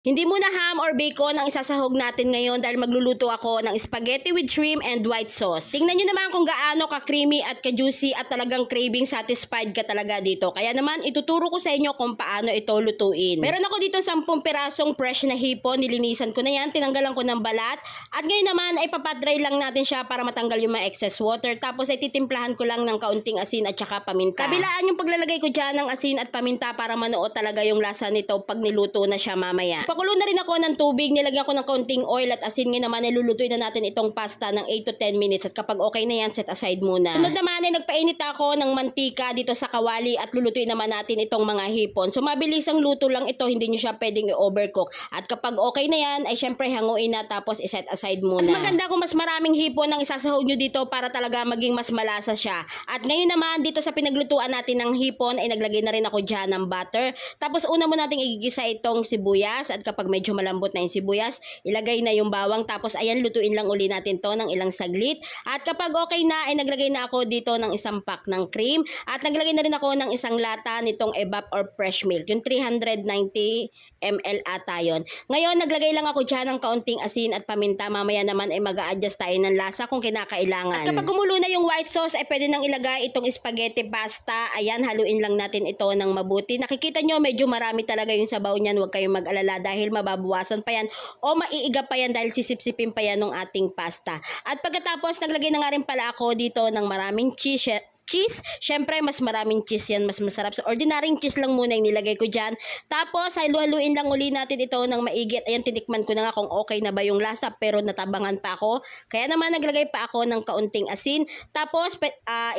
Hindi muna ham or bacon ang isasahog natin ngayon dahil magluluto ako ng spaghetti with shrimp and white sauce. Tingnan nyo naman kung gaano ka-creamy at ka-juicy at talagang craving satisfied ka talaga dito. Kaya naman ituturo ko sa inyo kung paano ito lutuin. Meron ako dito 10 pirasong fresh na hipon, nilinisan ko na yan, tinanggalan ko ng balat. At ngayon naman ay papadry lang natin siya para matanggal yung mga excess water. Tapos ay titimplahan ko lang ng kaunting asin at saka paminta. Kabilaan yung paglalagay ko dyan ng asin at paminta para manuot talaga yung lasa nito pag niluto na siya mamaya. Pakulo na rin ako ng tubig, nilagyan ko ng kaunting oil at asin. Ngayon naman ay lulutuin na natin itong pasta ng 8 to 10 minutes at kapag okay na yan, set aside muna. Sunod naman ay nagpainit ako ng mantika dito sa kawali at lulutuin naman natin itong mga hipon. So mabilis ang luto lang ito, hindi nyo siya pwedeng i-overcook. At kapag okay na yan, ay syempre hanguin na tapos iset aside muna. Mas maganda kung mas maraming hipon ang isasahog nyo dito para talaga maging mas malasa siya. At ngayon naman dito sa pinaglutuan natin ng hipon ay naglagay na rin ako dyan ng butter. Tapos una mo nating igigisa itong sibuyas at kapag medyo malambot na yung sibuyas, ilagay na yung bawang. Tapos ayan, lutuin lang uli natin to ng ilang saglit. At kapag okay na, ay naglagay na ako dito ng isang pack ng cream. At naglagay na rin ako ng isang lata nitong evap or fresh milk. Yung 390 ml ata yun. Ngayon, naglagay lang ako dyan ng kaunting asin at paminta. Mamaya naman ay mag-a-adjust tayo ng lasa kung kinakailangan. At kapag kumulo na yung white sauce, ay pwede nang ilagay itong spaghetti pasta. Ayan, haluin lang natin ito ng mabuti. Nakikita nyo, medyo marami talaga yung sabaw niyan. Huwag kayong mag-alala dahil mababawasan pa yan o maiiga pa yan dahil sisip-sipin pa yan ng ating pasta. At pagkatapos, naglagay na nga rin pala ako dito ng maraming cheese. Syempre mas maraming cheese yan, mas masarap. So ordinaryong cheese lang muna yung nilagay ko dyan. Tapos halu-haluin lang uli natin ito ng maigi. Ayan, tinikman ko na nga kung okay na ba yung lasa, pero natabangan pa ako. Kaya naman naglagay pa ako ng kaunting asin. Tapos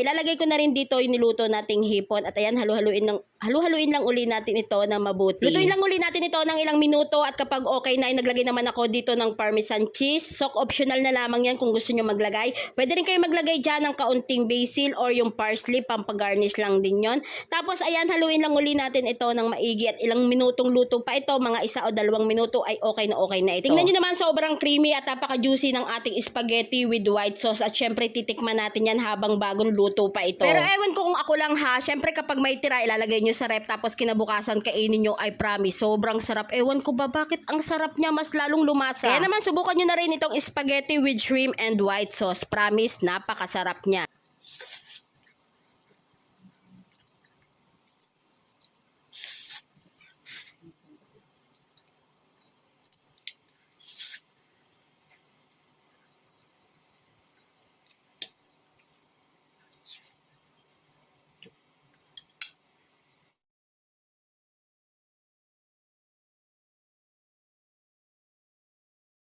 ilalagay ko na rin dito yung niluto nating hipon. At ayan, halu-haluin lang uli natin ito ng mabuti. Lutuin lang uli natin ito ng ilang minuto at kapag okay na, naglagay naman ako dito ng parmesan cheese. So optional na lamang yan kung gusto nyo maglagay. Pwede rin kayo maglagay dyan ng kaunting basil or yung parsley, pampagarnish lang din yon. Tapos ayan, haluin lang uli natin ito ng maigi at ilang minutong luto pa ito, mga 1 o 2 minuto ay okay na ito. Tingnan nyo naman, sobrang creamy at napaka-juicy ng ating spaghetti with white sauce at syempre titikman natin yan habang bagong luto pa ito. Pero ewan ko kung ako lang ha, syempre kapag may tira ilalagay nyo sa rep tapos kinabukasan kainin nyo, I promise sobrang sarap. Ewan ko ba bakit ang sarap niya, mas lalong lumasa. Kaya naman subukan nyo na rin itong spaghetti with shrimp and white sauce. Promise, napakasarap niya.